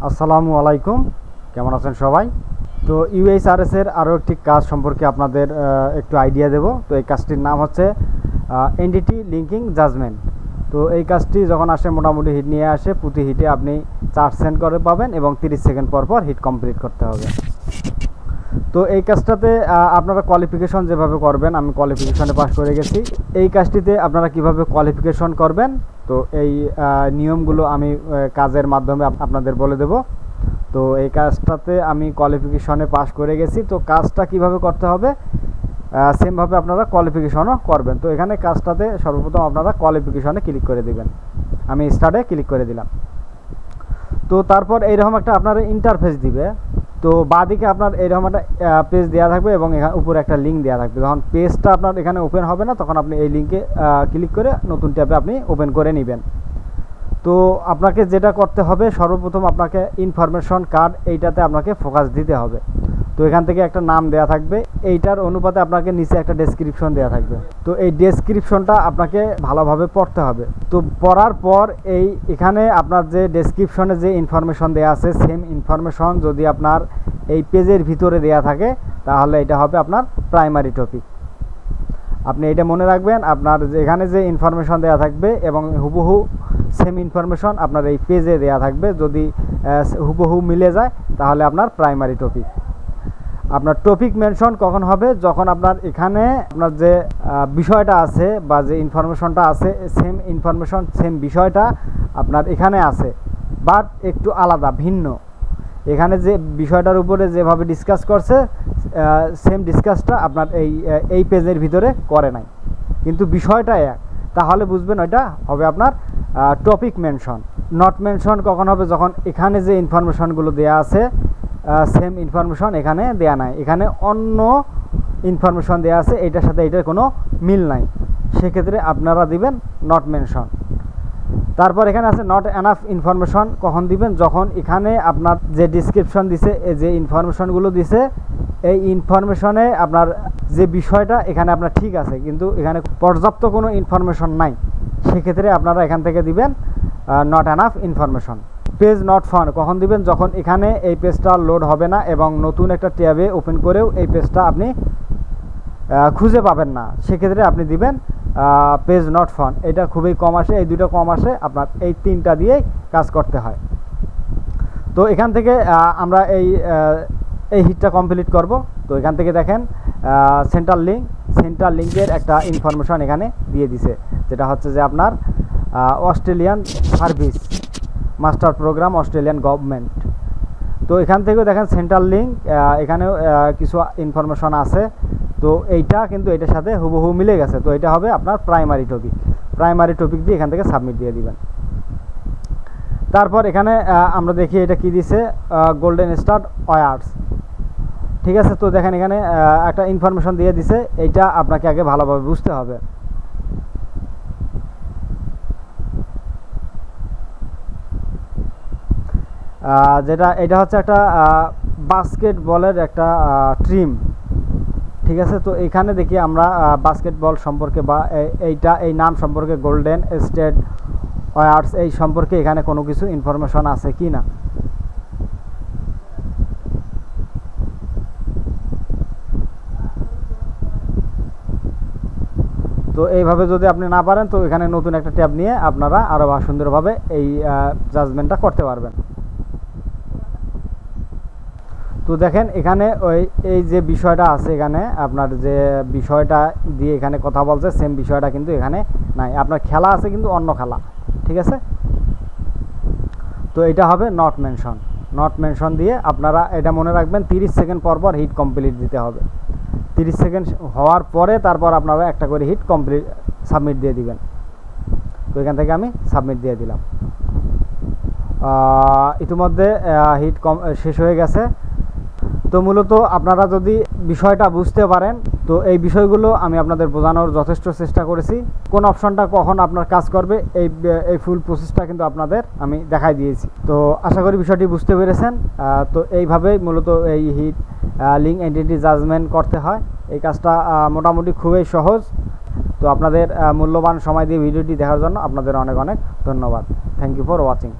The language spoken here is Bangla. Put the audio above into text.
আসসালামু আলাইকুম, কেমন আছেন সবাই? তো ইউএইচআরএস এর আরও একটি কাজ সম্পর্কে আপনাদের একটু আইডিয়া দেব। তো এই কাজটির নাম হচ্ছে এন্টিটি লিঙ্কিং জাজমেন্ট। তো এই কাজটি যখন আসে মোটামুটি হিট নিয়ে আসে, প্রতি হিটে আপনি 4 সেন্ট করে পাবেন এবং 30 সেকেন্ড পর পর হিট কমপ্লিট করতে হবে। তো এই কাজটাতে আপনারা কোয়ালিফিকেশন যেভাবে করবেন, আমি কোয়ালিফিকেশনে পাস করে গেছি। এই কাজটিতে আপনারা কিভাবে কোয়ালিফিকেশন করবেন, তো এই নিয়মগুলো আমি কাজের মাধ্যমে আপনাদের বলে দেব। তো এই কাজটাতে আমি কোয়ালিফিকেশনে পাস করে গেছি। তো কাজটা কিভাবে করতে হবে, সেমভাবে আপনারা কোয়ালিফিকেশনও করবেন। তো এখানে কাজটাতে সর্বপ্রথম আপনারা কোয়ালিফিকেশনে ক্লিক করে দিবেন। আমি স্টার্টে ক্লিক করে দিলাম। তো তারপর এইরকম একটা আপনার ইন্টারফেস দিবে। তো বাঁদিকে আপনার এইরকম একটা পেজ দেওয়া থাকবে এবং এখানে উপরে একটা লিঙ্ক দেওয়া থাকবে। যখন পেজটা আপনার এখানে ওপেন হবে না, তখন আপনি এই লিঙ্কে ক্লিক করে নতুন ট্যাবে আপনি ওপেন করে নেবেন। তো আপনাকে যেটা করতে হবে, সর্বপ্রথম আপনাকে ইনফরমেশন কার্ড এইটাতে আপনাকে ফোকাস দিতে হবে। তো এখান থেকে একটা নাম দেওয়া থাকবে, এইটার অনুপাতে আপনাকে নিচে একটা ডেসক্রিপশন দেওয়া থাকবে। তো এই ডেসক্রিপশনটা আপনাকে ভালোভাবে পড়তে হবে। তো পড়ার পর এখানে আপনার যে ডেসক্রিপশনে যে ইনফরমেশন দেওয়া আছে, সেম ইনফরমেশন যদি আপনার এই পেজের ভিতরে দেওয়া থাকে, তাহলে এটা হবে আপনার প্রাইমারি টপিক। আপনি এটা মনে রাখবেন, আপনার এখানে যে ইনফরমেশন দেওয়া থাকবে এবং হুবহু সেম ইনফরমেশন আপনার এই পেজে দেওয়া থাকবে। যদি হুবহু মিলে যায়, তাহলে আপনার প্রাইমারি টপিক। আপনার টপিক মেনশন কখন হবে, যখন আপনার এখানে আপনার যে বিষয়টা আছে বা যে ইনফরমেশনটা আছে, সেম ইনফরমেশন সেম বিষয়টা আপনার এখানে আছে, বাট একটু আলাদা ভিন্ন। এখানে যে বিষয়টার উপরে যেভাবে ডিসকাস করছে, সেম ডিসকাসটা আপনার এই পেজের ভিতরে করে নাই, কিন্তু বিষয়টা এক, তাহলে বুঝবেন ওইটা হবে আপনার টপিক মেনশন। নট মেনশন কখন হবে, যখন এখানে যে ইনফরমেশনগুলো দেয়া আছে, সেম ইনফরমেশন এখানে দেয়া নাই, এখানে অন্য ইনফরমেশন দেয়া আছে, এটার সাথে এটার কোনো মিল নাই, সেক্ষেত্রে আপনারা দিবেন নট মেনশন। তারপর এখানে আছে নট এনাফ ইনফরমেশন কখন দিবেন, যখন এখানে আপনার যে ডিসক্রিপশন দিছে, যে ইনফরমেশনগুলো দিছে, এই ইনফরমেশনে আপনার যে বিষয়টা এখানে আপনার ঠিক আছে, কিন্তু এখানে পর্যাপ্ত কোনো ইনফরমেশন নাই, সেক্ষেত্রে আপনারা এখান থেকে দিবেন not enough information. Page not found কখন দিবেন, যখন এখানে এই পেজটা লোড হবে না এবং নতুন একটা ট্যাবে ওপেন করেও এই পেজটা আপনি খুঁজে পাবেন না, সেক্ষেত্রে আপনি দিবেন পেজ নট ফাউন্ড। এটা খুবই কম আসে, এই দুটো কম আসে, আপনার এই তিনটা দিয়েই কাজ করতে হয়। তো এখান থেকে আমরা এই হিটটা কমপ্লিট করব। তো এখান থেকে দেখেন সেন্ট্রাল লিঙ্কের একটা ইনফরমেশন এখানে দিয়ে দিছে, যেটা হচ্ছে যে আপনার Australian service master program, Australian government. তো এখান থেকেও দেখেন সেন্ট্রাল লিঙ্ক, এখানেও কিছু ইনফরমেশন আছে। তো এইটা কিন্তু এটার সাথে হুবহু মিলে গেছে। তো এটা হবে আপনার প্রাইমারি টপিক দিয়ে এখান থেকে সাবমিট দিয়ে দিবেন। তারপর এখানে আমরা দেখি এটা কি দিছে, গোল্ডেন স্টার ওয়ার্স, ঠিক আছে। তো দেখেন এখানে একটা ইনফরমেশন দিয়ে দিছে, এইটা আপনাকে আগে ভালোভাবে বুঝতে হবে। এটা হচ্ছে একটা বাস্কেটবলের একটা ট্রিম, ঠিক আছে। তো এখানে দেখি আমরা বাস্কেটবল সম্পর্কে বা এই নাম সম্পর্কে, গোল্ডেন স্টেট ওয়ার্স, এই সম্পর্কে এখানে কোনো কিছু ইনফরমেশন আছে কি না। তো এইভাবে যদি আপনি না পারেন, তো এখানে নতুন একটা ট্যাব নিয়ে আপনারা আরও সুন্দরভাবে এই জাজমেন্টটা করতে পারবেন। তো দেখেন এখানে এই যে বিষয়টা আছে, এখানে আপনার যে বিষয়টা দিয়ে এখানে কথা বলছে, সেম বিষয়টা কিন্তু এখানে নাই। আপনার খেলা আছে কিন্তু অন্য খেলা, ঠিক আছে। তো এটা হবে নট মেনশন দিয়ে আপনারা এটা মনে রাখবেন, 30 সেকেন্ড পর পর হিট কমপ্লিট দিতে হবে। 30 সেকেন্ড হওয়ার পরে তারপর আপনারা একটা করে হিট কমপ্লিট সাবমিট দিয়ে দিবেন। তো এখান থেকে আমি সাবমিট দিয়ে দিলাম। ইতিমধ্যে হিট শেষ হয়ে গেছে। তো মূলত আপনারা যদি বিষয়টা বুঝতে পারেন, তো এই বিষয়গুলো আমি আপনাদের বোঝানোর যথেষ্ট চেষ্টা করেছি। কোন অপশনটা কখন আপনার কাজ করবে, এই ফুল প্রসেসটা কিন্তু আপনাদের আমি দেখাই দিয়েছি। তো আশা করি বিষয়টি বুঝতে পেরেছেন। তো এইভাবেই মূলত এই হিট লিঙ্ক এন্টিটি জাজমেন্ট করতে হয়। এই কাজটা মোটামুটি খুবই সহজ। তো আপনাদের মূল্যবান সময় দিয়ে ভিডিওটি দেখার জন্য আপনাদের অনেক অনেক ধন্যবাদ। Thank you for watching.